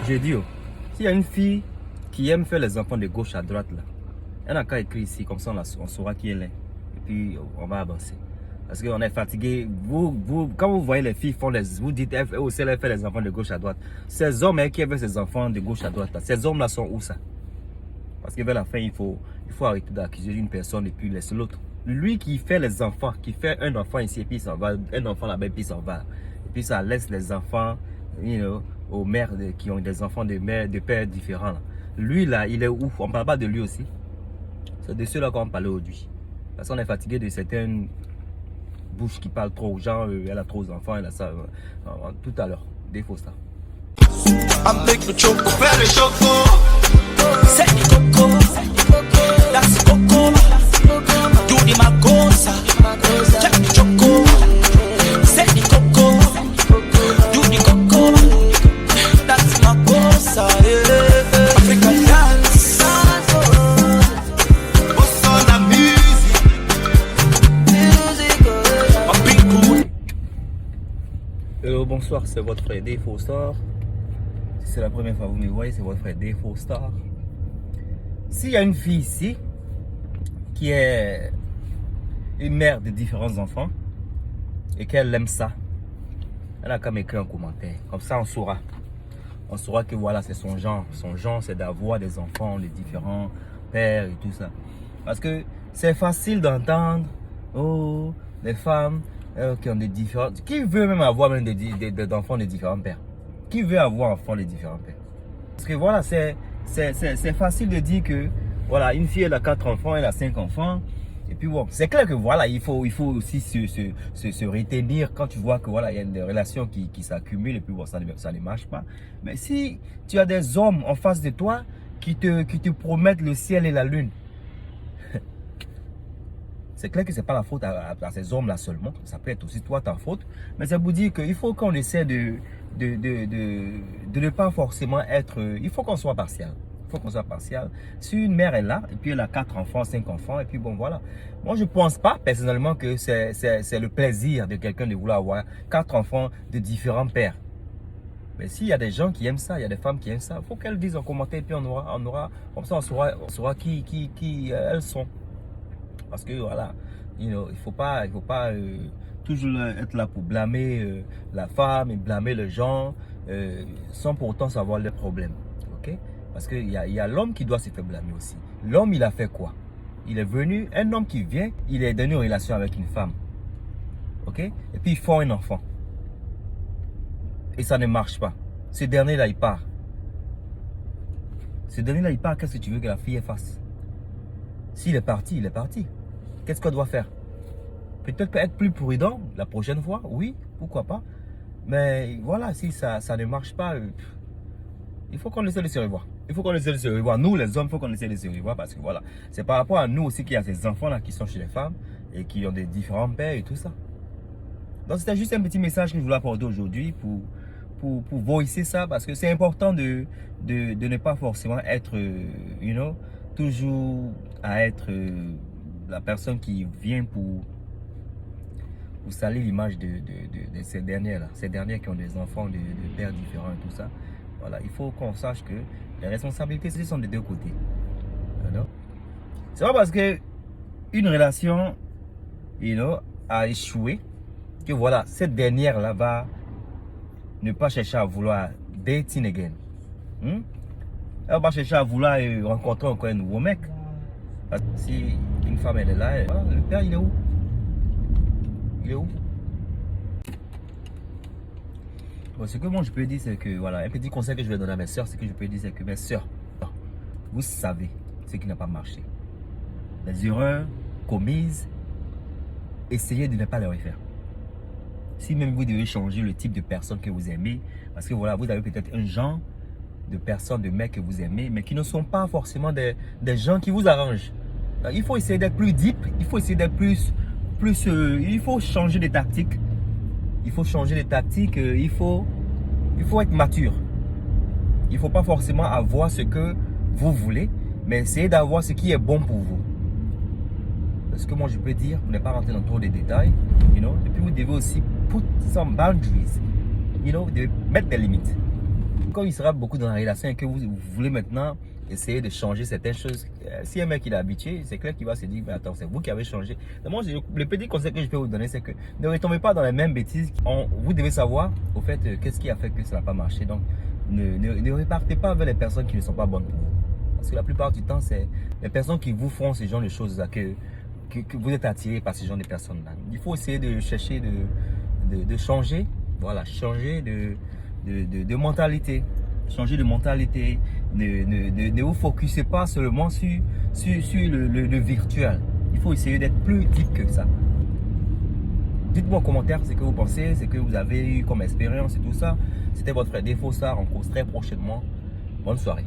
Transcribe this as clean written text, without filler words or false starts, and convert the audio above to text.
J'ai dit, oh, s'il y a une fille qui aime faire les enfants de gauche à droite, là, elle n'a qu'à écrire ici, comme ça on saura qui elle est. Et puis on va avancer. Parce qu'on est fatigué. Quand vous voyez les filles font vous dites aussi elle fait les enfants de gauche à droite. Ces hommes qui veulent ces enfants de gauche à droite, là, ces hommes-là sont où ça? Parce que vers la fin, il faut arrêter d'accuser une personne et puis laisser l'autre. Lui qui fait les enfants, qui fait un enfant ici et puis il s'en va, un enfant là-bas et puis il s'en va. Et puis ça laisse les enfants, aux mères qui ont des enfants de pères différents. Là. Lui là, il est où? On ne parle pas de lui aussi. C'est de ceux-là qu'on parle aujourd'hui. Parce qu'on est fatigué de certaines bouches qui parlent trop aux gens, elle a trop d'enfants, elle a ça. Tout à l'heure, des faux stars. I'm big for choco, very choco. Set the coco, that's coco. Do the magosa, check the choco. Set the coco, do the coco. That's magosa, yeah. African dance. What's on the music? I'm big good. Hello, bonsoir, c'est votre frère Défaut Star. Si c'est la première fois que vous me voyez, c'est votre frère Défaut Star. S'il y a une fille ici qui est une mère de différents enfants et qu'elle aime ça, elle a qu'à m'écrire un commentaire. Comme ça, on saura. On saura que voilà, c'est son genre. Son genre, c'est d'avoir des enfants de différents pères et tout ça. Parce que c'est facile d'entendre, oh, les femmes qui ont des différents... Qui veut même avoir même des enfants de différents pères? Qui veut avoir enfants de différents pères? Parce que voilà, c'est facile de dire que voilà, une fille elle a 4 enfants, elle a 5 enfants. Et puis bon, c'est clair que voilà, il faut aussi se retenir quand tu vois que voilà, il y a des relations qui s'accumulent et puis bon, ça ne marche pas. Mais si tu as des hommes en face de toi qui te promettent le ciel et la lune, c'est clair que ce n'est pas la faute à ces hommes-là seulement. Ça peut être aussi toi ta faute. Mais ça vous dit qu'il faut qu'on essaie de ne pas forcément être... Il faut qu'on soit partial. Il faut qu'on soit partial. Si une mère est là, et puis elle a 4 enfants, 5 enfants, et puis bon, voilà. Moi, je ne pense pas personnellement que c'est le plaisir de quelqu'un de vouloir avoir 4 enfants de différents pères. Mais s'il y a des gens qui aiment ça, il y a des femmes qui aiment ça, il faut qu'elles disent en commentaire, et puis on aura comme ça, on saura qui elles sont. Parce que voilà, il ne faut pas toujours être là pour blâmer la femme et blâmer le genre sans pour autant savoir les problèmes. Okay? Parce qu'il y a l'homme qui doit se faire blâmer aussi. L'homme, il a fait quoi? Il est venu, un homme qui vient, il est dans une relation avec une femme. Okay? Et puis ils font un enfant. Et ça ne marche pas. Ce dernier-là, il part. Ce dernier-là, il part, qu'est-ce que tu veux que la fille fasse? S'il est parti, il est parti. Qu'est-ce qu'on doit faire? Peut-être être plus prudent la prochaine fois, oui, pourquoi pas. Mais voilà, si ça ne marche pas, il faut qu'on essaie de se revoir. Il faut qu'on essaie de se revoir. Nous, les hommes, il faut qu'on essaie de se revoir parce que voilà, c'est par rapport à nous aussi qu'il y a ces enfants-là qui sont chez les femmes et qui ont des différents pères et tout ça. Donc, c'était juste un petit message que je voulais apporter aujourd'hui pour voicer ça parce que c'est important de ne pas forcément être, toujours à être la personne qui vient pour salir l'image de ces dernières-là. Ces dernières qui ont des enfants de pères différents et tout ça. Voilà, il faut qu'on sache que les responsabilités sont des deux côtés. C'est pas parce que une relation a échoué que voilà, cette dernière-là va ne pas chercher à vouloir dating again. Elle va pas chercher à vouloir rencontrer encore un nouveau mec. Parce que si une femme elle est là, voilà, le père il est où? Il est où? Bon, ce que moi je peux dire c'est que voilà, un petit conseil que je vais donner à mes soeurs, c'est que je peux dire c'est que mes soeurs, vous savez ce qui n'a pas marché. Les erreurs commises, essayez de ne pas les refaire. Si même vous devez changer le type de personne que vous aimez, parce que voilà, vous avez peut-être un genre de personnes, de mecs que vous aimez, mais qui ne sont pas forcément des gens qui vous arrangent. Donc, il faut essayer d'être plus deep, il faut essayer d'être plus il faut changer de tactique. Il faut changer de tactique, il faut être mature. Il ne faut pas forcément avoir ce que vous voulez, mais essayer d'avoir ce qui est bon pour vous. Ce que moi je peux dire, vous n'êtes pas rentrer dans trop de détails, et puis vous devez aussi put some boundaries, vous devez mettre des limites. Quand il sera beaucoup dans la relation et que vous voulez maintenant essayer de changer certaines choses, si un mec il est habitué, c'est clair qu'il va se dire, mais attends, c'est vous qui avez changé. Donc moi, le petit conseil que je peux vous donner, c'est que ne retombez pas dans les mêmes bêtises. Vous devez savoir, au fait, qu'est-ce qui a fait que ça n'a pas marché. Donc, ne repartez pas vers les personnes qui ne sont pas bonnes pour vous. Parce que la plupart du temps, c'est les personnes qui vous font ce genre de choses-là que vous êtes attiré par ce genre de personnes-là. Il faut essayer de chercher de changer, voilà, changer de mentalité. Changer de mentalité, ne vous focussez pas seulement sur le virtuel. Il faut essayer d'être plus deep que ça. Dites-moi en commentaire ce que vous pensez, ce que vous avez eu comme expérience et tout ça. C'était votre frère D Faux Star, on cause très prochainement. Bonne soirée.